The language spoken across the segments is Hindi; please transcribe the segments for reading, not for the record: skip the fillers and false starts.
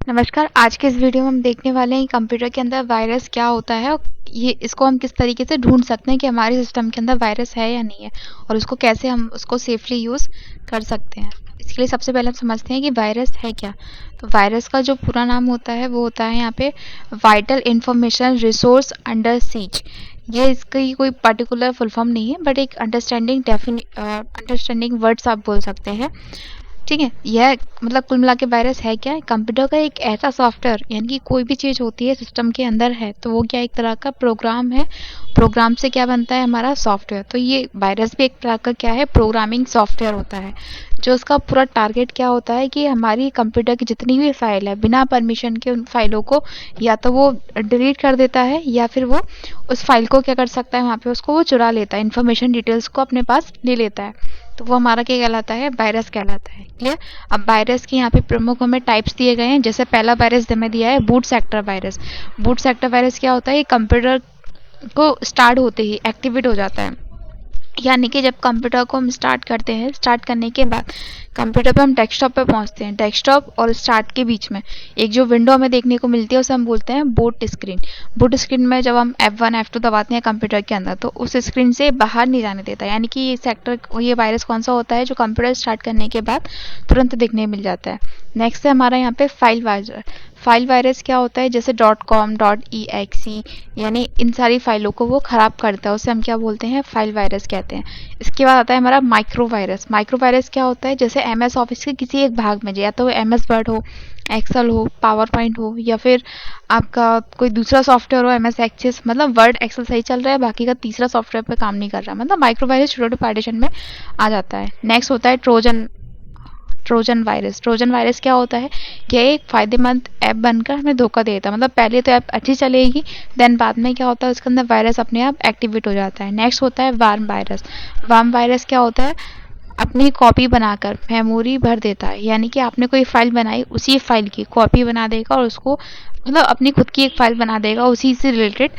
नमस्कार। आज के इस वीडियो में हम देखने वाले हैं कि कंप्यूटर के अंदर वायरस क्या होता है और इसको हम किस तरीके से ढूंढ सकते हैं कि हमारे सिस्टम के अंदर वायरस है या नहीं है, और उसको कैसे हम उसको सेफली यूज़ कर सकते हैं। इसके लिए सबसे पहले हम समझते हैं कि वायरस है क्या। तो वायरस का जो पूरा नाम होता है वो होता है यहाँ पे vital information resource under seize. ये इसकी कोई पर्टिकुलर फुल फॉर्म नहीं है, बट एक अंडरस्टैंडिंग वर्ड्स आप बोल सकते हैं। ठीक है, यह मतलब कुल मिला के वायरस है क्या? कंप्यूटर का एक ऐसा सॉफ्टवेयर, यानी कि कोई भी चीज़ होती है सिस्टम के अंदर है तो वो क्या एक तरह का प्रोग्राम है। प्रोग्राम से क्या बनता है? हमारा सॉफ्टवेयर। तो ये वायरस भी एक तरह का क्या है? प्रोग्रामिंग सॉफ्टवेयर होता है। जो उसका पूरा टारगेट क्या होता है कि हमारी कंप्यूटर की जितनी भी फाइल है बिना परमिशन के उन फाइलों को या तो वो डिलीट कर देता है, या फिर वो उस फाइल को क्या कर सकता है, वहाँ पे उसको वो चुरा लेता है, इन्फॉर्मेशन डिटेल्स को अपने पास ले लेता है। तो वो हमारा क्या कहलाता है? वायरस कहलाता है। क्लियर? अब वायरस के यहाँ पे प्रमुख हमें टाइप्स दिए गए हैं। जैसे पहला वायरस हमें दिया है boot sector virus. Boot sector virus क्या होता है? ये कंप्यूटर को स्टार्ट होते ही एक्टिवेट हो जाता है, यानी कि जब कंप्यूटर को हम स्टार्ट करते हैं, स्टार्ट करने के बाद कंप्यूटर पे हम डेस्कटॉप पे पहुंचते हैं। डेस्कटॉप और स्टार्ट के बीच में एक जो विंडो हमें देखने को मिलती है उसे हम बोलते हैं बूट स्क्रीन। बूट स्क्रीन में जब हम F1 F2 दबाते हैं कंप्यूटर के अंदर, तो उस स्क्रीन से बाहर नहीं जाने देता। यानी कि ये वायरस कौन सा होता है? जो कंप्यूटर स्टार्ट करने के बाद तुरंत दिखने मिल जाता है। नेक्स्ट है हमारा यहाँ पे फाइल वायरस। फाइल वायरस क्या होता है? जैसे .com .exe, यानी इन सारी फाइलों को वो ख़राब करता है, उसे हम क्या बोलते हैं? फाइल वायरस कहते हैं। इसके बाद आता है हमारा माइक्रो वायरस। माइक्रो वायरस क्या होता है? जैसे MS ऑफिस के किसी एक भाग में, या तो MS वर्ड हो, एक्सेल हो, पावर पॉइंट हो, या फिर आपका कोई दूसरा सॉफ्टवेयर हो, MS एक्सेस, मतलब वर्ड एक्सेल सही चल रहा है, बाकी का तीसरा सॉफ्टवेयर पे काम नहीं कर रहा, मतलब माइक्रो वायरस छोटे पार्टीशन में आ जाता है। नेक्स्ट होता है ट्रोजन वायरस। ट्रोजन वायरस क्या होता है? यह एक फ़ायदेमंद ऐप बनकर हमें धोखा देता है। मतलब पहले तो ऐप अच्छी चलेगी, देन बाद में क्या होता है, उसके अंदर वायरस अपने आप एक्टिवेट हो जाता है। नेक्स्ट होता है वार्म वायरस। वार्म वायरस क्या होता है? अपनी कॉपी बनाकर मेमोरी भर देता है, यानी कि आपने कोई फाइल बनाई, उसी फाइल की कॉपी बना देगा और उसको मतलब अपनी खुद की एक फाइल बना देगा उसी से रिलेटेड,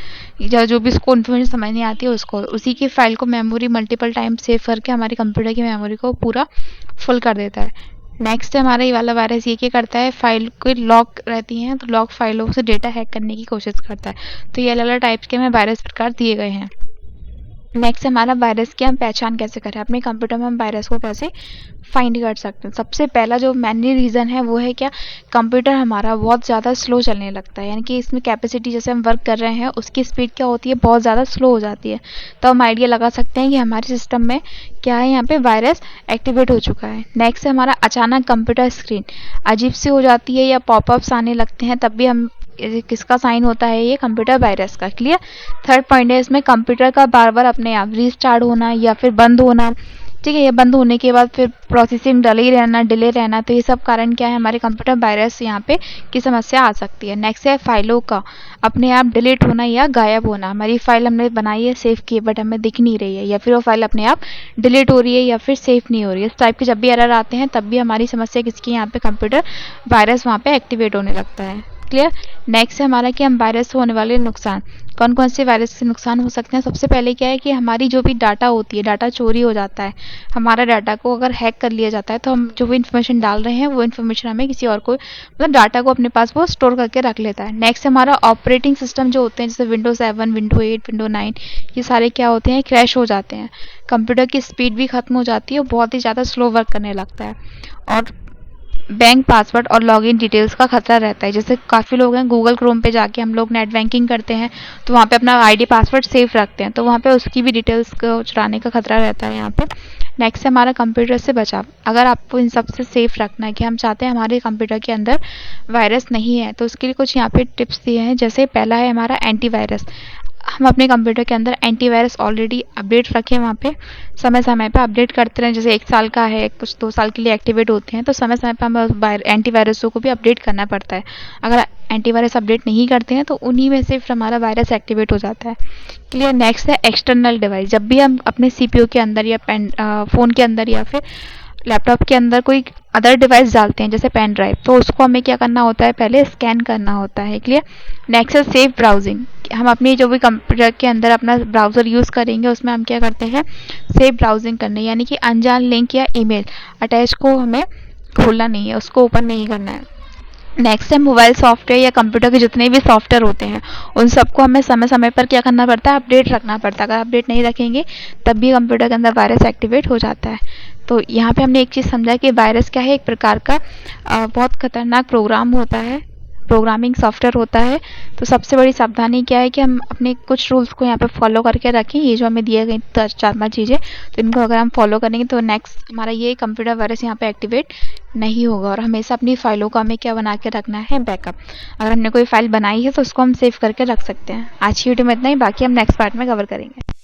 जो भी उसको इन्फॉर्मेशन समझ नहीं आती है उसको, उसी की फाइल को मेमोरी मल्टीपल टाइम सेव करके हमारे कंप्यूटर की मेमोरी को पूरा फुल कर देता है। नेक्स्ट है हमारा ये वाला वायरस। ये क्या करता है? फाइल को लॉक रहती हैं तो लॉक फाइलों से डेटा हैक करने की कोशिश करता है। तो ये अलग अलग टाइप्स के हमें वायरस प्रकार दिए गए हैं। नेक्स्ट हमारा वायरस की हम पहचान कैसे करें? अपने कंप्यूटर में हम वायरस को कैसे फाइंड कर सकते हैं? सबसे पहला जो मेन रीज़न है वो है क्या? कंप्यूटर हमारा बहुत ज़्यादा स्लो चलने लगता है, यानी कि इसमें कैपेसिटी, जैसे हम वर्क कर रहे हैं उसकी स्पीड क्या होती है? बहुत ज़्यादा स्लो हो जाती है। तो हम आइडिया लगा सकते हैं कि हमारे सिस्टम में क्या है, यहाँ पे वायरस एक्टिवेट हो चुका है। नेक्स्ट है हमारा अचानक कंप्यूटर स्क्रीन अजीब सी हो जाती है या पॉपअप्स आने लगते हैं, तब भी हम किसका साइन होता है? ये कंप्यूटर वायरस का। क्लियर? थर्ड पॉइंट है इसमें कंप्यूटर का बार बार अपने आप रीस्टार्ट होना या फिर बंद होना। ठीक है, ये बंद होने के बाद फिर प्रोसेसिंग डिले रहना। तो ये सब कारण क्या है? हमारे कंप्यूटर वायरस यहाँ पे की समस्या आ सकती है। नेक्स्ट है फाइलों का अपने आप डिलीट होना या गायब होना। हमारी फाइल हमने बनाई है, सेव की है, बट हमें दिख नहीं रही है, या फिर वो फाइल अपने आप डिलीट हो रही है या फिर सेव नहीं हो रही है। इस टाइप के जब भी एरर आते हैं तब भी हमारी समस्या किसकी? यहाँ पे कंप्यूटर वायरस वहाँ पे एक्टिवेट होने लगता है। क्लियर? नेक्स्ट है हमारा कि हम वायरस से होने वाले नुकसान। कौन कौन से वायरस से नुकसान हो सकते हैं? सबसे पहले क्या है कि हमारी जो भी डाटा होती है, डाटा चोरी हो जाता है। हमारा डाटा को अगर हैक कर लिया जाता है तो हम जो भी इन्फॉर्मेशन डाल रहे हैं वो इन्फॉर्मेशन हमें किसी और को, मतलब डाटा को अपने पास वो स्टोर करके रख लेता है। नेक्स्ट हमारा ऑपरेटिंग सिस्टम जो होते हैं, जैसे विंडो 7, विंडो 8, विंडो 9, ये सारे क्या होते हैं? क्रैश हो जाते हैं। कंप्यूटर की स्पीड भी खत्म हो जाती है और बहुत ही ज़्यादा स्लो वर्क करने लगता है। और बैंक पासवर्ड और लॉगिन डिटेल्स का खतरा रहता है। जैसे काफ़ी लोग हैं, गूगल क्रोम पे जाके हम लोग नेट बैंकिंग करते हैं तो वहाँ पे अपना आईडी पासवर्ड सेव रखते हैं, तो वहाँ पे उसकी भी डिटेल्स को चुराने का खतरा रहता है यहाँ पे। नेक्स्ट है हमारा कंप्यूटर से बचाव। अगर आपको इन सब से सेफ रखना है कि हम चाहते हैं हमारे कंप्यूटर के अंदर वायरस नहीं है, तो उसके लिए कुछ यहाँ पे टिप्स दिए हैं। जैसे पहला है हमारा एंटीवायरस। हम अपने कंप्यूटर के अंदर एंटीवायरस ऑलरेडी अपडेट रखें, वहाँ पे समय समय पे अपडेट करते रहें। जैसे 1 साल का है, कुछ 2 साल के लिए एक्टिवेट होते हैं, तो समय समय पे हमें एंटीवायरसों को भी अपडेट करना पड़ता है। अगर एंटीवायरस अपडेट नहीं करते हैं तो उन्हीं में से फिर हमारा वायरस एक्टिवेट हो जाता है। क्लियर? नेक्स्ट है एक्सटर्नल डिवाइस। जब भी हम अपने CPU के अंदर या फ़ोन के अंदर या फिर लैपटॉप के अंदर कोई अदर डिवाइस डालते हैं जैसे पेन ड्राइव, तो उसको हमें क्या करना होता है, पहले स्कैन करना होता है। क्लियर। नेक्स्ट है सेफ ब्राउजिंग। हम अपनी जो भी कंप्यूटर के अंदर अपना ब्राउज़र यूज़ करेंगे उसमें हम क्या करते हैं, सेफ ब्राउजिंग करना है, यानी कि अनजान लिंक या ईमेल अटैच को हमें खोलना नहीं है, उसको ओपन नहीं करना है। नेक्स्ट है मोबाइल सॉफ्टवेयर या कंप्यूटर के जितने भी सॉफ्टवेयर होते हैं उन सबको हमें समय समय पर क्या करना पड़ता है, अपडेट रखना पड़ता है। अगर अपडेट नहीं रखेंगे तब भी कंप्यूटर के अंदर वायरस एक्टिवेट हो जाता है। तो यहाँ पे हमने एक चीज़ समझा कि वायरस क्या है, एक प्रकार का बहुत खतरनाक प्रोग्राम होता है, प्रोग्रामिंग सॉफ्टवेयर होता है। तो सबसे बड़ी सावधानी क्या है कि हम अपने कुछ रूल्स को यहाँ पे फॉलो करके रखें। ये जो हमें दिए गए 4-5 चीज़ें, तो इनको अगर हम फॉलो करेंगे तो नेक्स्ट हमारा ये कंप्यूटर वायरस यहाँ पे एक्टिवेट नहीं होगा। और हमेशा अपनी फाइलों को हमें क्या बना के रखना है, बैकअप। अगर हमने कोई फाइल बनाई है तो उसको हम सेव करके रख सकते हैं। आज की वीडियो में इतना ही, बाकी हम नेक्स्ट पार्ट में कवर करेंगे।